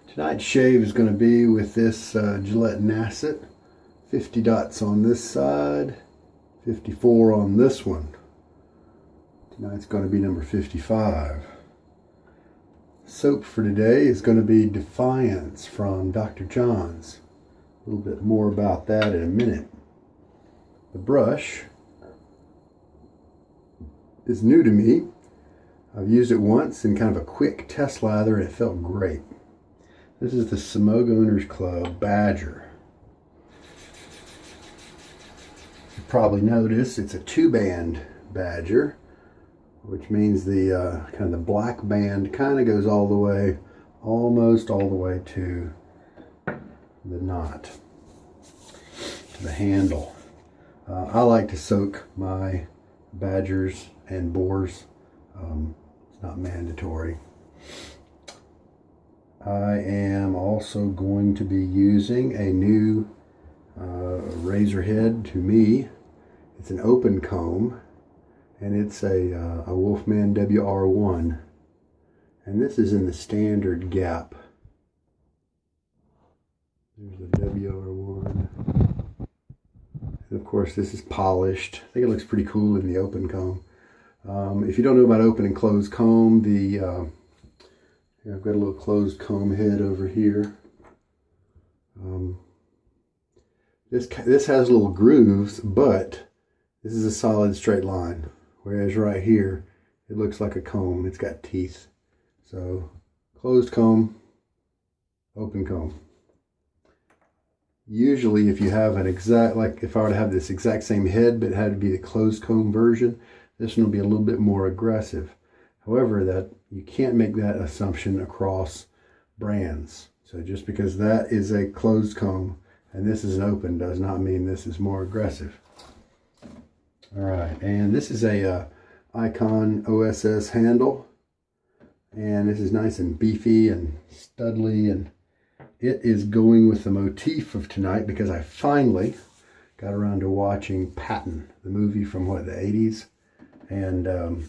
Tonight's shave is going to be with this Gillette Nacet. 50 dots on this side, 54 on this one. Tonight's going to be number 55. Soap for today is going to be Defiance from Dr. Jons. A little bit more about that in a minute. The brush is new to me. I've used it once in kind of a quick test lather and it felt great. This is the Semogue Owners Club Badger. You probably noticed it's a 2-band Badger, which means the kind of the black band kind of goes all the way, almost all the way to the knot, to the handle. I like to soak my Badgers and bores. It's not mandatory. I am also going to be using a new razor head to me. It's an open comb, and it's a Wolfman WR1. And this is in the standard gap. There's the WR1. And of course, this is polished. I think it looks pretty cool in the open comb. If you don't know about open and closed comb, I've got a little closed comb head over here. This has little grooves, but this is a solid straight line. Whereas right here, it looks like a comb. It's got teeth. So, closed comb, open comb. Usually if you have an exact, like if I were to have this exact same head, but it had to be the closed comb version, this one will be a little bit more aggressive. However, that you can't make that assumption across brands. So just because that is a closed comb and this is an open does not mean this is more aggressive. All right, and this is a Icon OSS handle, and this is nice and beefy and studly, and it is going with the motif of tonight because I finally got around to watching Patton, the movie from what, the 80s, and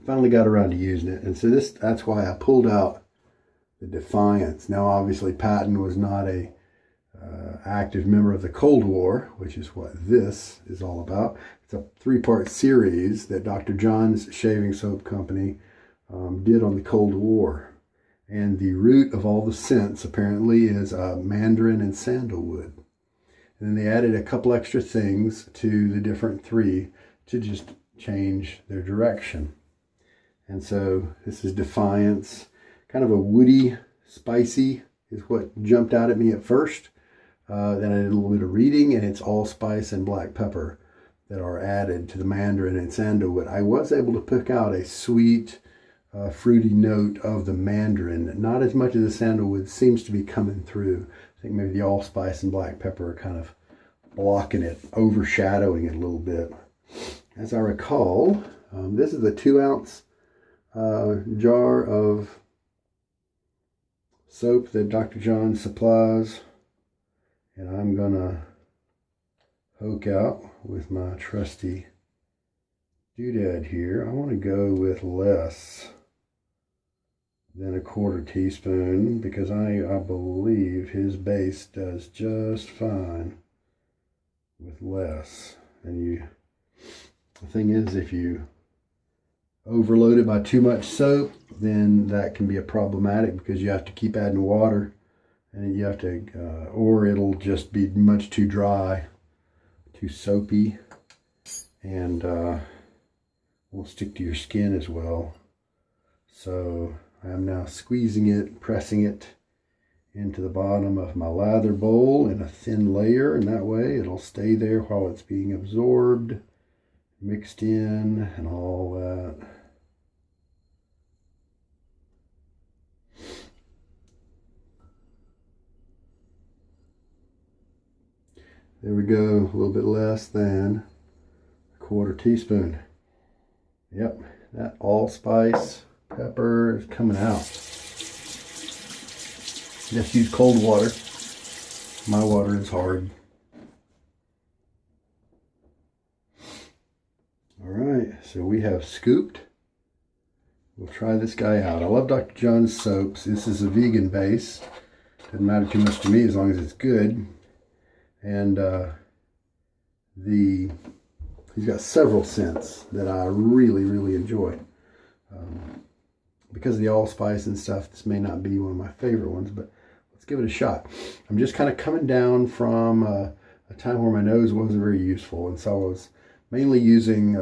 finally got around to using it. And so that's why I pulled out the Defiance. Now obviously Patton was not a active member of the Cold War, which is what this is all about. It's a 3-part series that Dr. Jons Shaving Soap Company did on the Cold War. And the root of all the scents apparently is mandarin and sandalwood. And then they added a couple extra things to the different 3 to just change their direction. And so this is Defiance. Kind of a woody, spicy is what jumped out at me at first. Then I did a little bit of reading, and it's allspice and black pepper that are added to the mandarin and sandalwood. I was able to pick out a sweet, fruity note of the mandarin. Not as much of the sandalwood seems to be coming through. I think maybe the allspice and black pepper are kind of blocking it, overshadowing it a little bit. As I recall, this is a 2-ounce jar of soap that Dr. Jons supplies, and I'm gonna poke out with my trusty doodad here. I want to go with less than a 1/4 teaspoon because I believe his base does just fine with less. And the thing is, if you overload it by too much soap, then that can be problematic because you have to keep adding water, and you have to, or it'll just be much too dry, too soapy, and won't stick to your skin as well. So I am now squeezing it, pressing it into the bottom of my lather bowl in a thin layer, and that way it'll stay there while it's being absorbed, mixed in, and all that. There we go, a little bit less than a 1/4 teaspoon. Yep, that allspice pepper is coming out. Just use cold water. My water is hard. All right, so we have scooped, we'll try this guy out. I love Dr. Jons soaps. This is a vegan base. Doesn't matter too much to me as long as it's good. And he's got several scents that I really, really enjoy. Because of the allspice and stuff, this may not be one of my favorite ones, but let's give it a shot. I'm just kind of coming down from a time where my nose wasn't very useful, and so I was mainly using,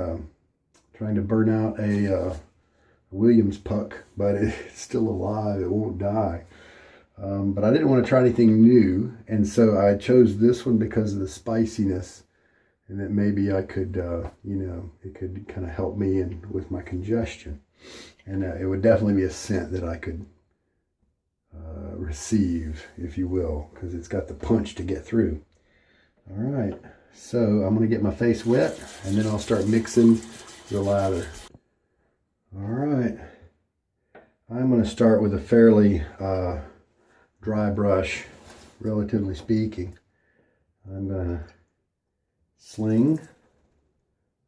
trying to burn out a Williams puck, but it's still alive, it won't die. But I didn't want to try anything new, and so I chose this one because of the spiciness, and that maybe I could, you know, it could kind of help me with my congestion. And it would definitely be a scent that I could receive, if you will, because it's got the punch to get through. All right, so I'm going to get my face wet, and then I'll start mixing the lather. All right, I'm going to start with a fairly dry brush, relatively speaking. I'm going to sling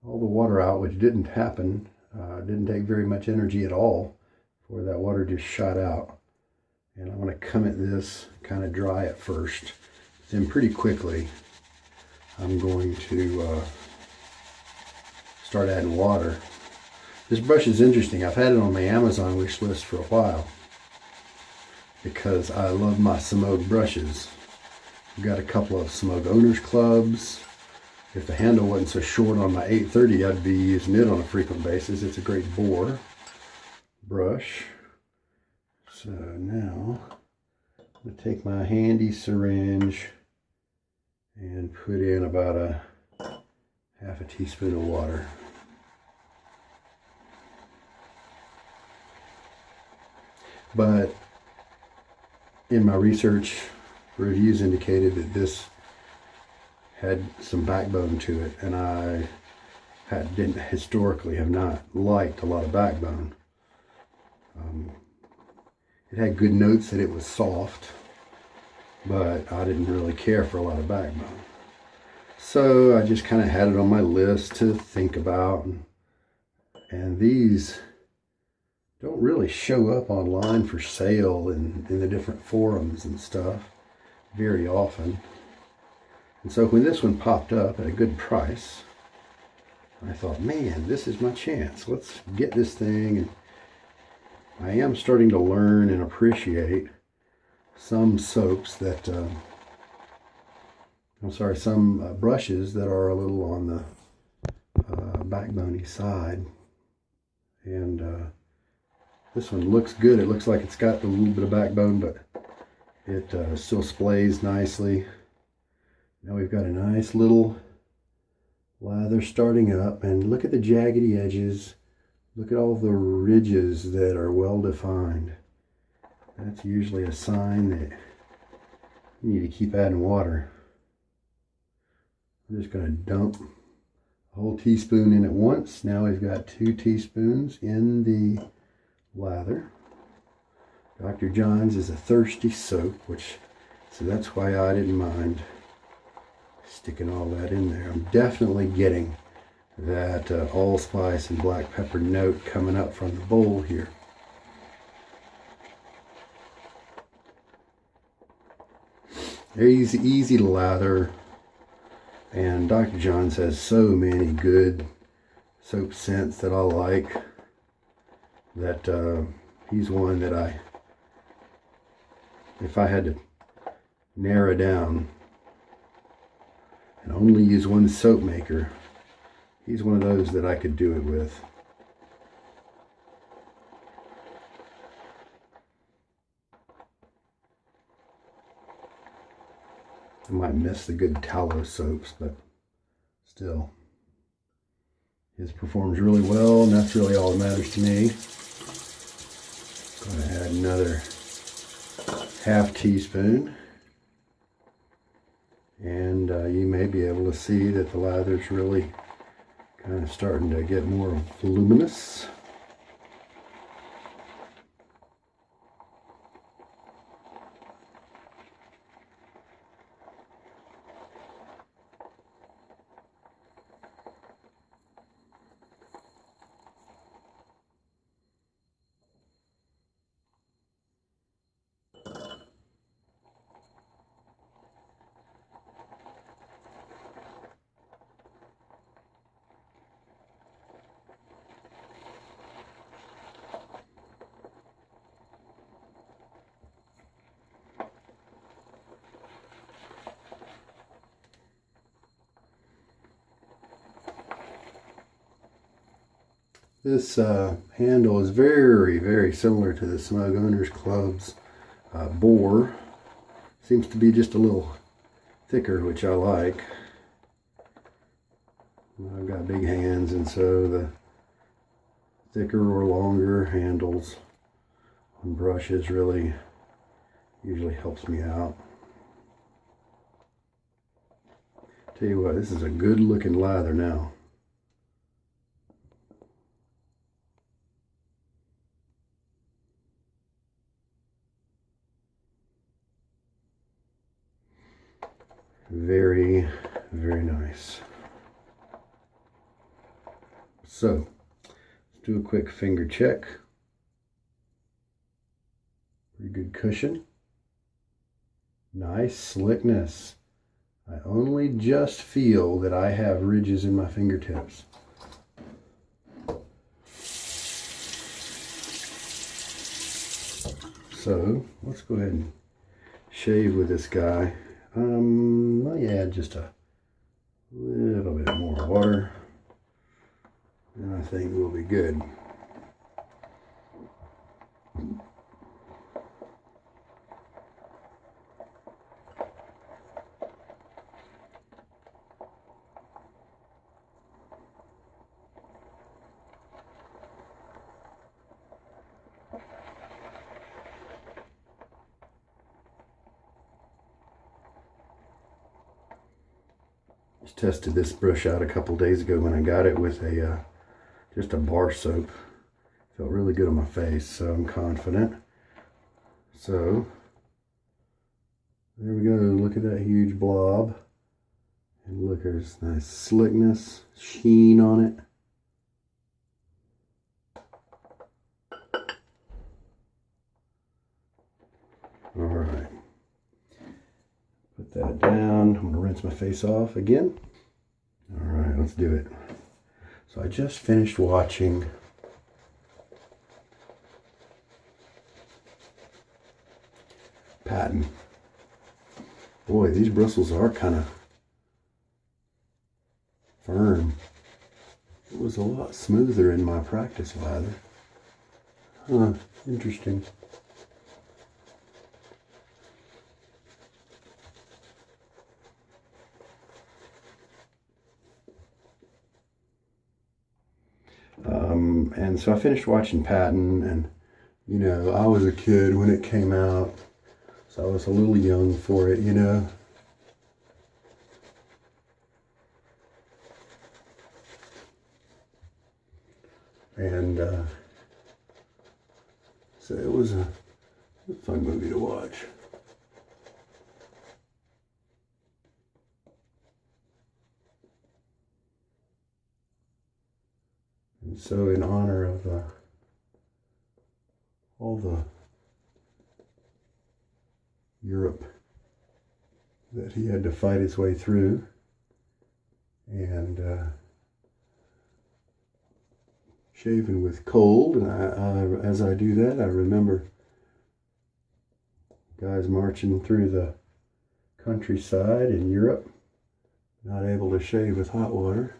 all the water out, which didn't happen. Didn't take very much energy at all for that water just shot out. And I'm going to come at this kind of dry at first. Then pretty quickly I'm going to start adding water. This brush is interesting. I've had it on my Amazon wish list for a while because I love my Semogue brushes. I've got a couple of Semogue Owners Clubs. If the handle wasn't so short on my 830, I'd be using it on a frequent basis. It's a great bore brush. So now I'm going to take my handy syringe and put in about a half a teaspoon of water. But in my research, reviews indicated that this had some backbone to it, and I didn't historically have not liked a lot of backbone. It had good notes that it was soft, but I didn't really care for a lot of backbone. So I just kind of had it on my list to think about, and these don't really show up online for sale in the different forums and stuff very often. And so when this one popped up at a good price, I thought, man, this is my chance. Let's get this thing. And I am starting to learn and appreciate some soaps that, some brushes that are a little on the backbony side. And this one looks good. It looks like it's got a little bit of backbone, but it still splays nicely. Now we've got a nice little lather starting up, and look at the jaggedy edges. Look at all the ridges that are well defined. That's usually a sign that you need to keep adding water. I'm just going to dump a whole teaspoon in at once. Now we've got 2 teaspoons in the lather. Dr. Jons is a thirsty soap, so that's why I didn't mind sticking all that in there. I'm definitely getting that allspice and black pepper note coming up from the bowl here. They're easy to lather, and Dr. Jons has so many good soap scents that I like that he's one that if I had to narrow down and only use one soap maker, he's one of those that I could do it with. I might miss the good tallow soaps, but still, his performs really well, and that's really all that matters to me. Going to add another half teaspoon. And you may be able to see that the lather's really kind of starting to get more voluminous. This handle is very, very similar to the Semogue Owners Club's bore. Seems to be just a little thicker, which I like. I've got big hands, and so the thicker or longer handles on brushes really usually helps me out. Tell you what, this is a good looking lather now. Very, very nice. So, let's do a quick finger check. Pretty good cushion. Nice slickness. I only just feel that I have ridges in my fingertips. So, let's go ahead and shave with this guy. Let me add just a little bit more water, and I think we'll be good. Just tested this brush out a couple days ago when I got it with a just a bar soap. Felt really good on my face, so I'm confident. So there we go. Look at that huge blob, and look, there's nice slickness, sheen on it. All right. Put that down. I'm going to rinse my face off again. All right, let's do it. So I just finished watching Patton. Boy, these bristles are kind of firm. It was a lot smoother in my practice lather. Huh, interesting. And so I finished watching Patton, and you know, I was a kid when it came out, so I was a little young for it, you know. And so it was a fun movie to watch. And so in honor of all the Europe that he had to fight his way through, and shaving with cold, and as I do that, I remember guys marching through the countryside in Europe, not able to shave with hot water.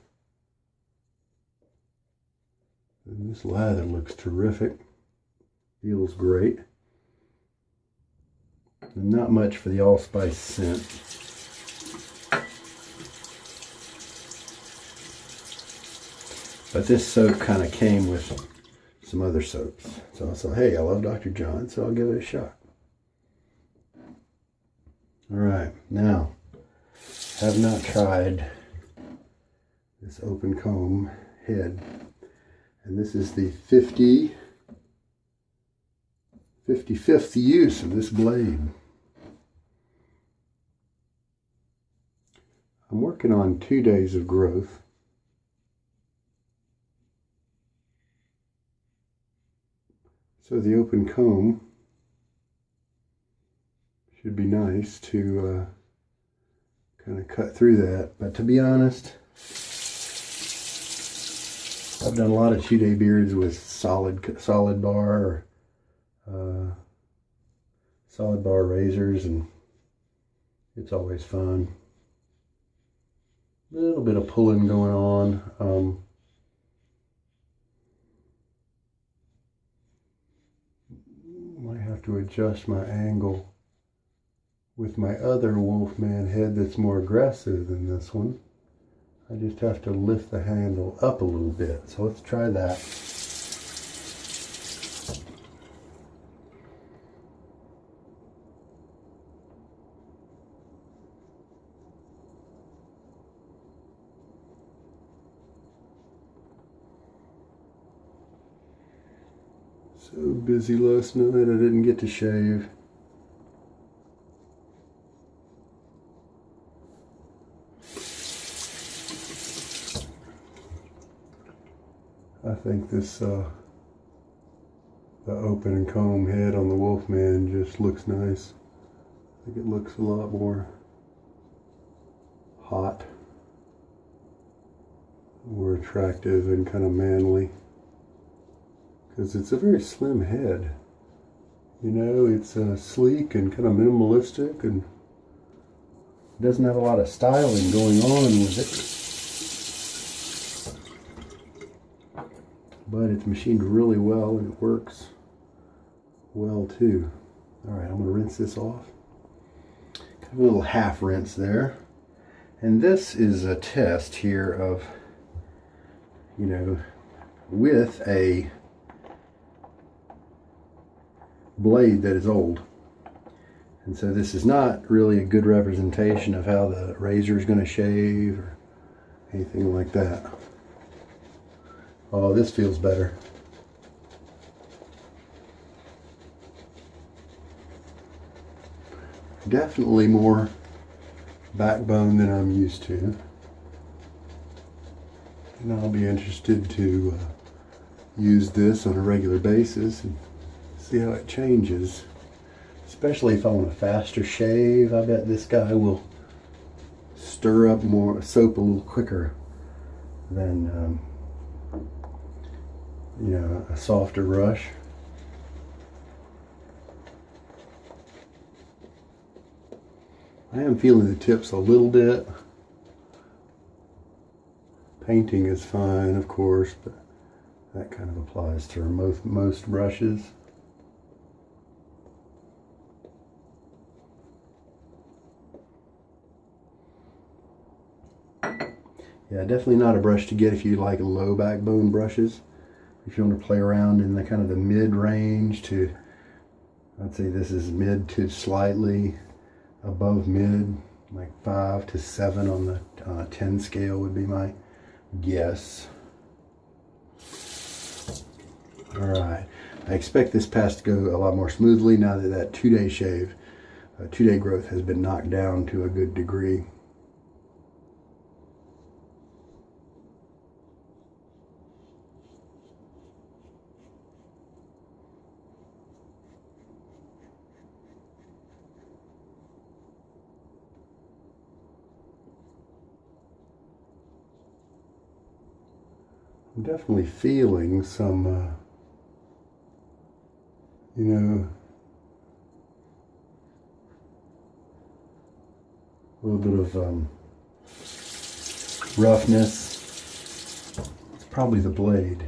And this lather looks terrific, feels great, and not much for the allspice scent. But this soap kind of came with some other soaps. So I thought, hey, I love Dr. Jons, so I'll give it a shot. All right, now, have not tried this open comb head. And this is the 55th use of this blade. I'm working on 2 days of growth. So the open comb should be nice to kind of cut through that. But to be honest, I've done a lot of 2-day beards with solid bar or solid bar razors, and it's always fun. A little bit of pulling going on. Might have to adjust my angle with my other Wolfman head that's more aggressive than this one. I just have to lift the handle up a little bit. So let's try that. So busy last night I didn't get to shave. I think this the open and comb head on the Wolfman just looks nice. I think it looks a lot more hot, more attractive and kind of manly. Because it's a very slim head. You know, it's sleek and kind of minimalistic and doesn't have a lot of styling going on with it. But it's machined really well and it works well too. Alright, I'm going to rinse this off. Got a little half rinse there. And this is a test here of, you know, with a blade that is old. And so this is not really a good representation of how the razor is going to shave or anything like that. Oh, this feels better. Definitely more backbone than I'm used to. And I'll be interested to use this on a regular basis and see how it changes. Especially if I want a faster shave, I bet this guy will stir up more soap a little quicker than you know, a softer brush. I am feeling the tips a little bit. Painting is fine, of course, but that kind of applies to most brushes. Yeah, definitely not a brush to get if you like low backbone brushes. If you want to play around in the kind of the mid-range to, I'd say this is mid to slightly above mid, like 5 to 7 on the 10 scale would be my guess. All right, I expect this pass to go a lot more smoothly now that that 2-day shave, 2-day growth has been knocked down to a good degree. I'm definitely feeling some, you know, a little bit of roughness. It's probably the blade.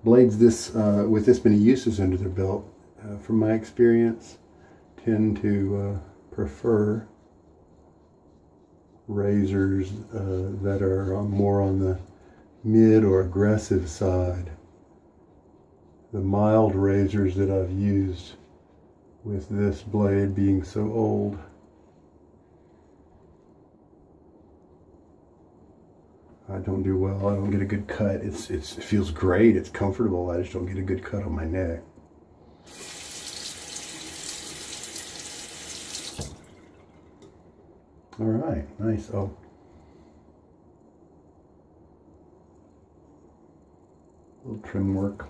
Blades this with this many uses under their belt, from my experience, tend to prefer razors that are more on the mid or aggressive side. The mild razors that I've used, with this blade being so old, I don't do well. I don't get a good cut. It feels great. It's comfortable. I just don't get a good cut on my neck. All right, nice. Oh, a little trim work.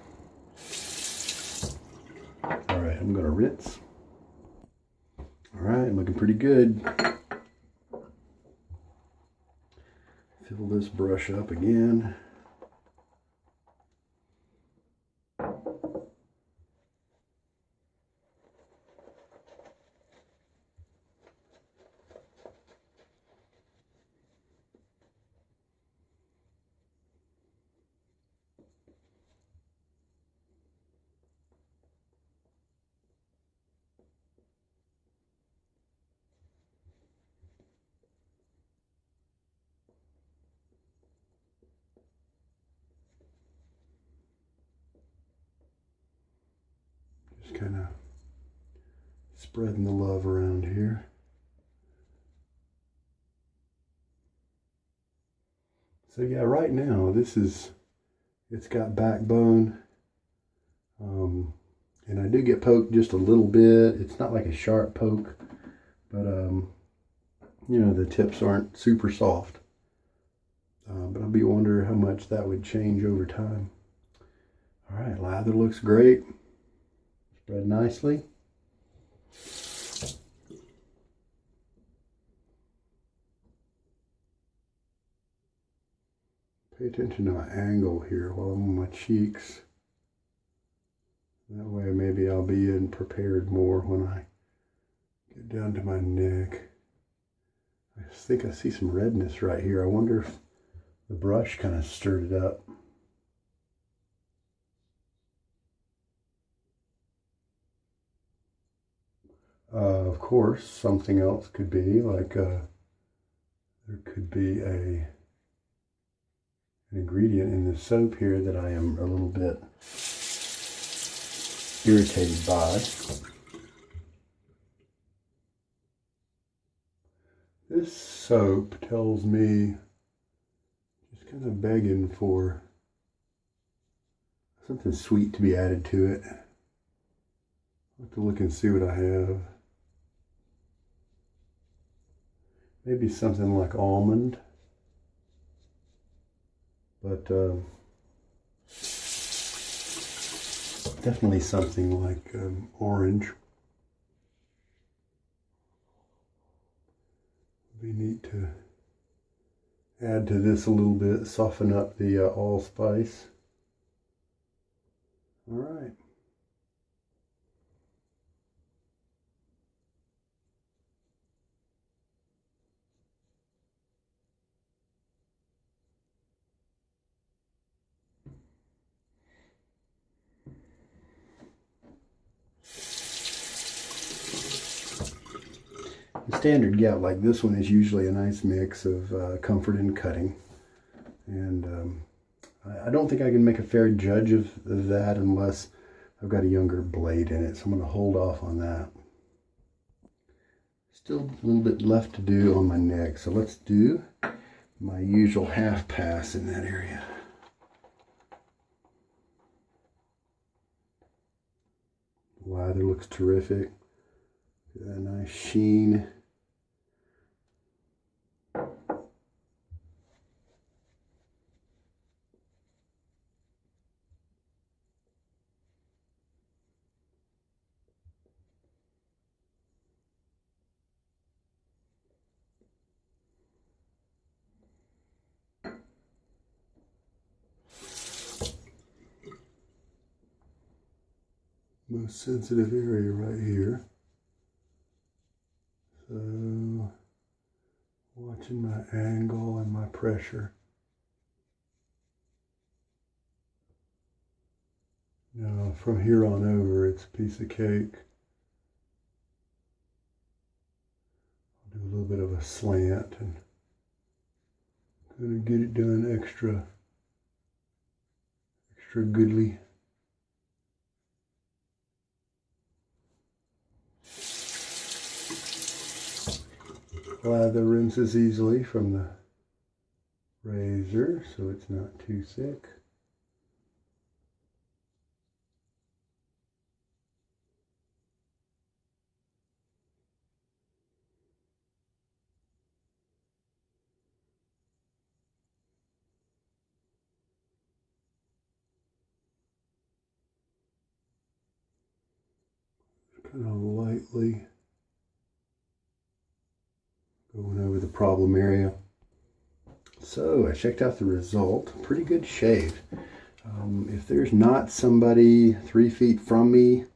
All right, I'm gonna rinse. All right, looking pretty good. Fill this brush up again. kind of spreading the love around here. So yeah, right now it's got backbone, and I do get poked just a little bit. It's not like a sharp poke, but you know, the tips aren't super soft. But I'll be wondering how much that would change over time. All right, lather looks great. Spread nicely. Pay attention to my angle here while I'm on my cheeks. That way maybe I'll be prepared more when I get down to my neck. I think I see some redness right here. I wonder if the brush kind of stirred it up. Of course, something else could be like there could be an ingredient in the soap here that I am a little bit irritated by. This soap tells me, just kind of begging for something sweet to be added to it. I'll have to look and see what I have. Maybe something like almond, but definitely something like orange. Be neat to add to this a little bit, soften up the allspice. All right. The standard gout like this one is usually a nice mix of comfort and cutting, and I don't think I can make a fair judge of that unless I've got a younger blade in it, so I'm going to hold off on that. Still a little bit left to do on my neck, so let's do my usual half pass in that area. Lather looks terrific. Got a nice sheen. Most sensitive area right here. So, watching my angle and my pressure. Now, from here on over, it's a piece of cake. I'll do a little bit of a slant and gonna get it done extra goodly. Lather rinses easily from the razor, so it's not too thick. Kind of lightly going over the problem area. So I checked out the result. Pretty good shave. If there's not somebody 3 feet from me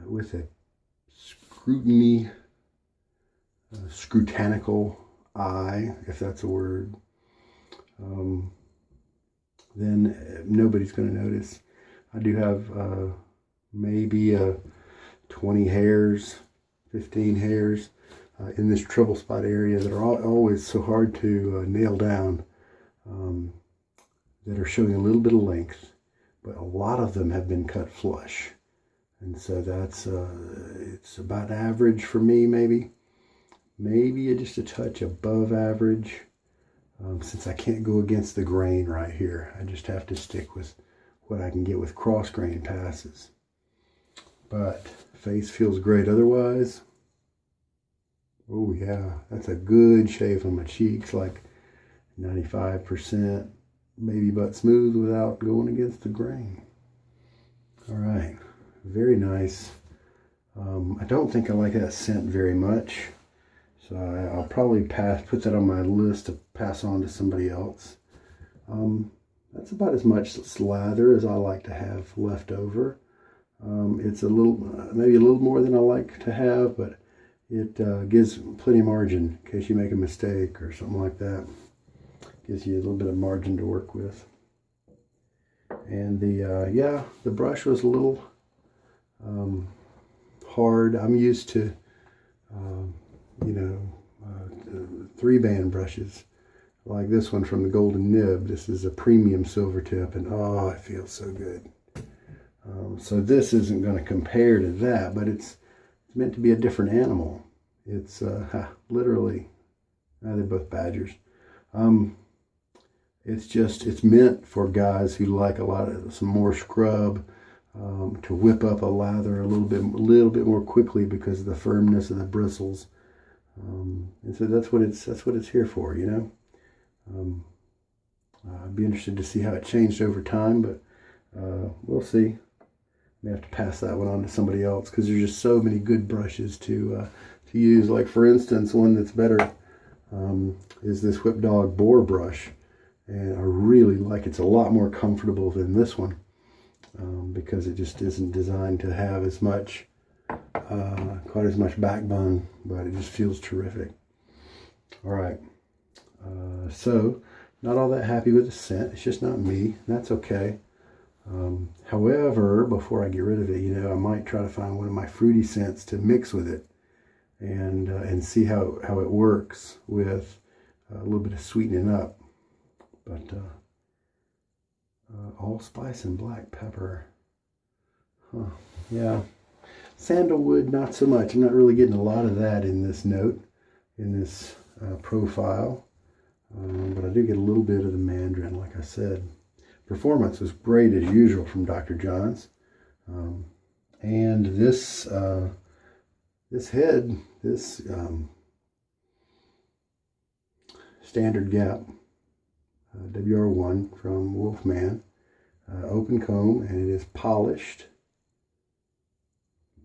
with a scrutanical eye, if that's a word, then nobody's going to notice. I do have maybe 20 hairs, 15 hairs in this trouble spot area that are always so hard to nail down, that are showing a little bit of length, but a lot of them have been cut flush. And so that's, it's about average for me, maybe just a touch above average. Since I can't go against the grain right here, I just have to stick with what I can get with cross grain passes. But face feels great otherwise. Oh yeah, that's a good shave on my cheeks, like 95%, baby butt smooth without going against the grain. All right, very nice. I don't think I like that scent very much. So I'll probably put that on my list to pass on to somebody else. That's about as much lather as I like to have left over. It's a little, maybe a little more than I like to have, but it gives plenty of margin in case you make a mistake or something like that. Gives you a little bit of margin to work with. And the brush was a little hard. I'm used to, 3-band brushes like this one from the Golden Nib. This is a premium silver tip, and oh, it feels so good. So this isn't going to compare to that, but it's meant to be a different animal. It's literally, they're both Badgers. It's meant for guys who like some more scrub, to whip up a lather a little bit more quickly because of the firmness of the bristles. And so that's what it's here for, you know. I'd be interested to see how it changed over time, but we'll see. May have to pass that one on to somebody else because there's just so many good brushes to use. Like for instance, one that's better is this Whip Dog boar brush, and I really like it. It's a lot more comfortable than this one because it just isn't designed to have as much. Quite as much backbone, but it just feels terrific. All right, so not all that happy with the scent. It's just not me. That's okay. However, before I get rid of it, I might try to find one of my fruity scents to mix with it, and see how it works with a little bit of sweetening up. But allspice and black pepper. Huh? Yeah. Sandalwood, not so much. I'm not really getting a lot of that in this note, in this profile. But I do get a little bit of the mandarin, like I said. Performance was great as usual from Dr. Jons. And this head, this standard gap WR1 from Wolfman, open comb, and it is polished.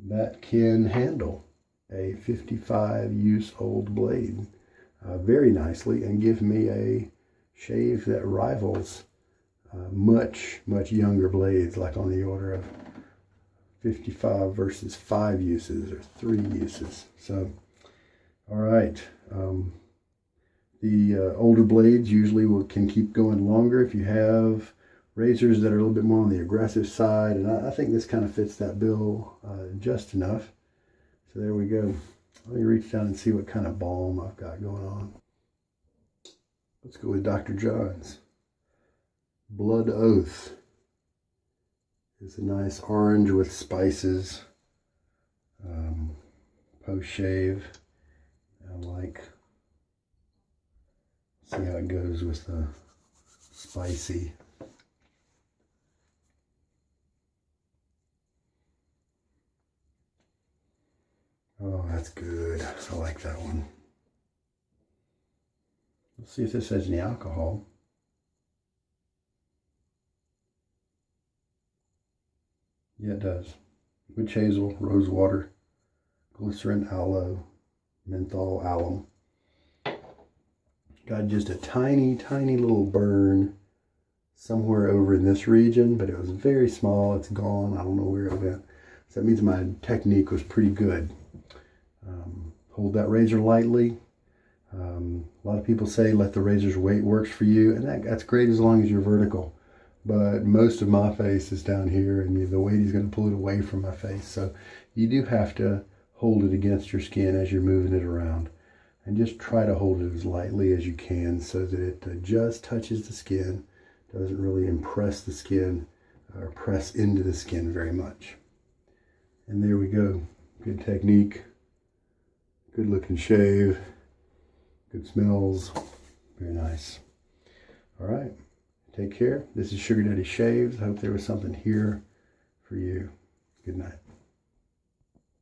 That can handle a 55-use-old blade very nicely and give me a shave that rivals much younger blades, like on the order of 55 versus 5 uses or 3 uses. So, all right. The older blades usually can keep going longer if you have razors that are a little bit more on the aggressive side, and I think this kind of fits that bill just enough. So there we go. Let me reach down and see what kind of balm I've got going on. Let's go with Dr. Jons. Blood Oath is a nice orange with spices. Post-shave. I like. See how it goes with the spicy. Oh, that's good. I like that one. Let's see if this has any alcohol. Yeah, it does. Witch hazel, rose water, glycerin, aloe, menthol, alum. Got just a tiny little burn somewhere over in this region, but it was very small. It's gone. I don't know where it went. So that means my technique was pretty good. Hold that razor lightly. A lot of people say let the razor's weight works for you, and that's great as long as you're vertical. But most of my face is down here, and the weight is going to pull it away from my face. So you do have to hold it against your skin as you're moving it around. And just try to hold it as lightly as you can so that it just touches the skin, doesn't really impress the skin or press into the skin very much. And there we go. Good technique. Good looking shave. Good smells. Very nice. All right. Take care. This is Sugar Daddy Shaves. I hope there was something here for you. Good night.